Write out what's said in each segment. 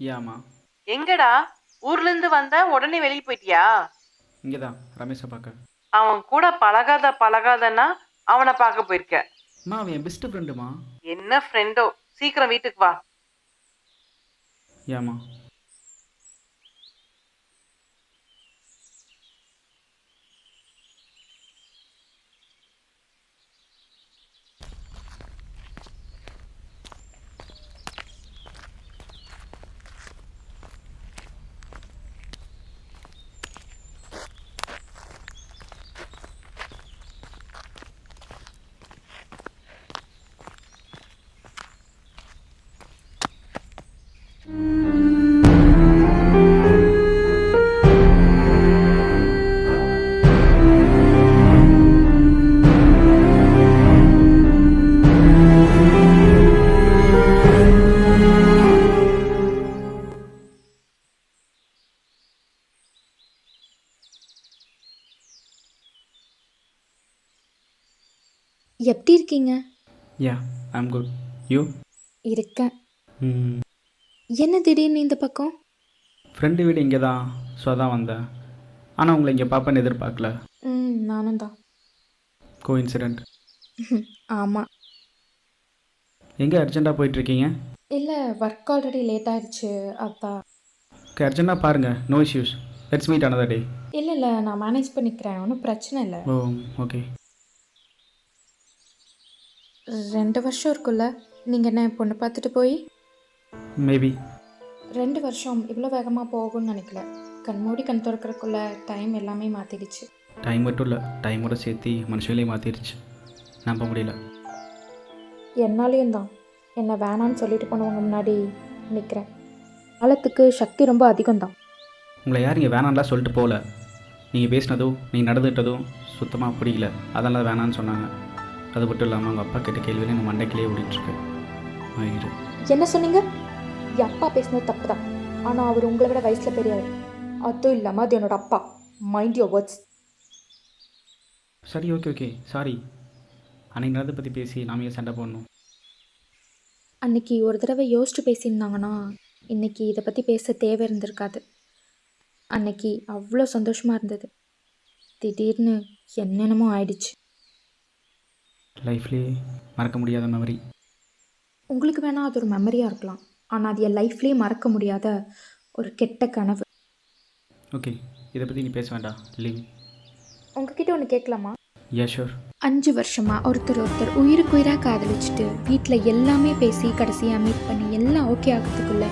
யாமா எங்கடா? ஊர்ல இருந்து வந்த உடனே வெளியே போயிட்டியா? இங்கே தான் ரமேஷை பார்க்க. அவன் கூட பழகாதன்னா அவனை பார்க்க போயிருக்க. அம்மா அவன் என் பெஸ்ட் ஃப்ரெண்டுமா. என்ன ஃப்ரெண்டோ? சீக்கிரம் வீட்டுக்கு வா. ஏமா எப்படி இருக்கீங்க? Yeah I'm good. யூ? இருக்கேன். என்ன திடீர்னு இந்த பக்கம்? ஃப்ரெண்டு வீடு இங்கே தான், ஸோ அதான் வந்தேன். ஆனால் உங்களை இங்கே பார்ப்பேன்னு எதிர்பார்க்கல. நானும் தான். கோ இன்சிடெண்ட். ஆமாம். எங்கே அர்ஜென்ட்டாக போயிட்டுருக்கீங்க? இல்லை, ஒர்க் ஆல்ரெடி லேட் ஆயிடுச்சு, அதான். ஓகே, அர்ஜென்ட்டாக பாருங்கள், no issues. Let's meet another day. இல்லை நான் மேனேஜ் பண்ணிக்கிறேன், ஒன்றும் பிரச்சனை இல்லை. ஓ ஓகே. 2 வருஷம் இருக்குல்ல நீங்கள் என்ன பொண்ணு பார்த்துட்டு போய்? மேபி. 2 வருஷம் இவ்வளோ வேகமாக போகும்னு நினைக்கல. கண் மூடி கண் திறக்கறதுக்குள்ள டைம் எல்லாமே மாற்றிடுச்சு. டைம் மட்டும் இல்லை, டைமோட சேர்த்து மனுஷங்களையும் மாற்றிடுச்சு. நம்ப முடியல. என்னாலேயும் தான். என்னை வேணான்னு சொல்லிட்டு போனவங்க முன்னாடி நிற்கிறேன். காலத்துக்கு சக்தி ரொம்ப அதிகம்தான். உங்களை யார் இங்கே வேணான்லாம் சொல்லிட்டு போகல. நீங்கள் பேசினதும் நீங்கள் நடந்துக்கிட்டதும் சுத்தமாக பிடிக்கல, அதெல்லாம் வேணான்னு சொன்னாங்க. அது மட்டும் இல்லாமல் அவங்க அப்பா கிட்ட கேள்வியில் எங்கள் மண்டைக்கிலே ஓடிட்டுருக்கு. என்ன சொன்னீங்க? என் அப்பா பேசினது தப்பு தான், ஆனால் அவர் உங்களை விட வயசில் பெரியவர். அதுவும் இல்லாமல் அது என்னோட அப்பா. Mind your words. சரி ஓகே ஓகே சாரி. அன்றைக்கி நடந்து பற்றி பேசி நாம ஏன் சண்டை போடணும்? அன்னைக்கு ஒரு தடவை யோசிச்சு பேசியிருந்தாங்கன்னா இன்னைக்கு இதை பற்றி பேச தேவை இருந்திருக்காது. அன்னைக்கு அவ்வளோ சந்தோஷமாக இருந்தது. திடீர்னு என்னென்னமோ ஆயிடுச்சு. லைஃப்லேயே மறக்க முடியாத மெமரி. உங்களுக்கு வேணால் அது ஒரு மெமரியாக இருக்கலாம், ஆனால் அது என் லைஃப்லேயே மறக்க முடியாத ஒரு கெட்ட கனவு. ஓகே, இதை பற்றி நீ பேச வேண்டாம், லீவ். உங்ககிட்ட ஒன்று கேட்கலாமா? Yeah sure. 5 வருஷமாக ஒருத்தர் உயிருக்கு உயிராக காதலிச்சுட்டு வீட்டில் எல்லாமே பேசி கடைசியாக மீட் பண்ணி எல்லாம் ஓகே ஆகிறதுக்குள்ள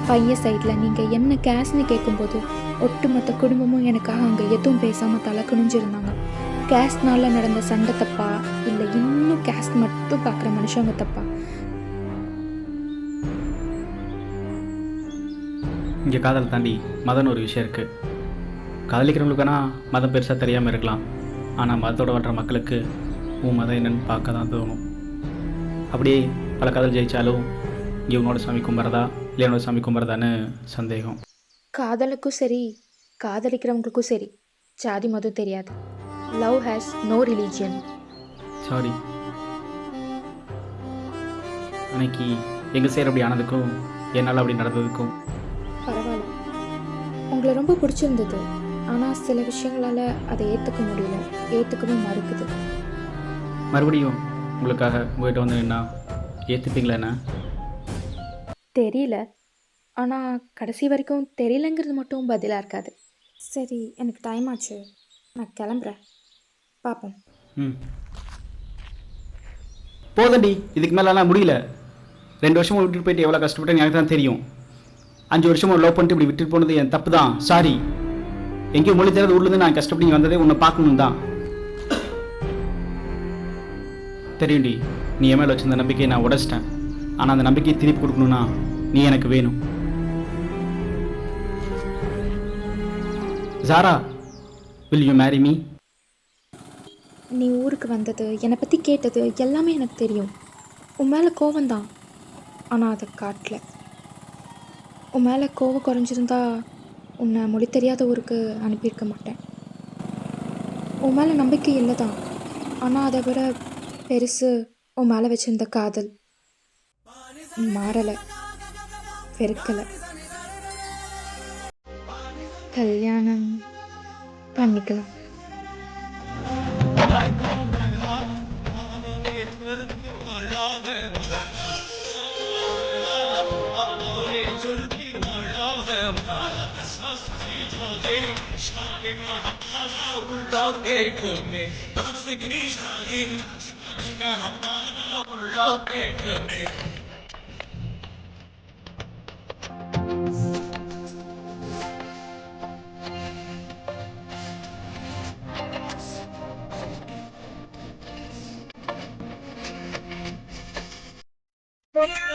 பையன் சைடில் நீங்கள் என்ன கேஸ்ன்னு கேட்கும்போது ஒட்டுமொத்த குடும்பமும் எனக்காக அங்கே எதுவும் பேசாமல் தலை குனிஞ்சிருந்தாங்க. கேஸ்ட்னால நடந்த சண்டை தப்பா, இல்லை இன்னும் கேஸ்ட் மட்டும் பார்க்குற மனுஷங்க தப்பா? இங்கே காதல் தாண்டி மதம்னு ஒரு விஷயம் இருக்குது. காதலிக்கிறவங்களுக்கானா மதம் பெருசாக தெரியாமல் இருக்கலாம், ஆனால் மதத்தோடு வாழ்கிற மக்களுக்கு உன் மதம் என்னென்னு பார்க்க தான் தோணும். அப்படியே பல காதல் ஜெயித்தாலும் இங்கே உன்னோட சாமி கும்பிட்றதா இல்லை என்னோட சாமி கும்பிட்றதான்னு சந்தேகம். காதலுக்கும் சரி காதலிக்கிறவங்களுக்கும் சரி ஜாதி மதம் தெரியாது. Love has no religion. Sorry, அன்னைக்கு எங்கள் சேர் அப்படி ஆனதுக்கும் என்னால் அப்படி நடந்ததுக்கும் பரவாயில்ல. உங்களை ரொம்ப பிடிச்சிருந்தது, ஆனால் சில விஷயங்களால் அதை ஏற்றுக்க முடியல, ஏற்றுக்கவும் மறுக்குது. மறுபடியும் உங்களுக்காக உங்கள்கிட்ட வந்து நின்னா ஏற்றுப்பீங்களா? என்ன தெரியல, ஆனால் கடைசி வரைக்கும் தெரியலங்கிறது மட்டும் பதிலாக இருக்காது. சரி, எனக்கு டைம் ஆச்சு, நான் கிளம்புறேன். பார்ப்போம். போதண்டி, இதுக்கு மேலெல்லாம் முடியல. 2 வருஷமாக விட்டுட்டு போயிட்டு எவ்வளோ கஷ்டப்பட்டேன்னு எனக்கு தான் தெரியும். 5 வருஷமாக லவ் பண்ணிட்டு இப்படி விட்டுட்டு போனது என் தப்பு தான். சாரி. எங்கேயும் மொழி தெரியாத ஊர்லேருந்து நான் கஷ்டப்பட்டு வந்ததே உன்னை பார்க்கணும் தான். தெரியும்டி, நீ என் மேலே வச்சிருந்த நம்பிக்கையை நான் உடைச்சிட்டேன். ஆனால் அந்த நம்பிக்கையை திருப்பி கொடுக்கணும்னா நீ எனக்கு வேணும். ஜாரா, will you marry me? நீ ஊருக்கு வந்தது, என்னை பற்றி கேட்டது எல்லாமே எனக்கு தெரியும். உன் மேலே கோவம்தான், ஆனால் அதை காட்டல. உன் மேலே கோவம் குறைஞ்சிருந்தா உன்னை மொழி தெரியாத ஊருக்கு அனுப்பியிருக்க மாட்டேன். உன் மேலே நம்பிக்கை இல்லை தான், ஆனால் அதை விட பெருசு உன் மேலே வச்சிருந்த காதல். மாறலை, வெறுக்கலை. கல்யாணம் பண்ணிக்கலாம். Oh,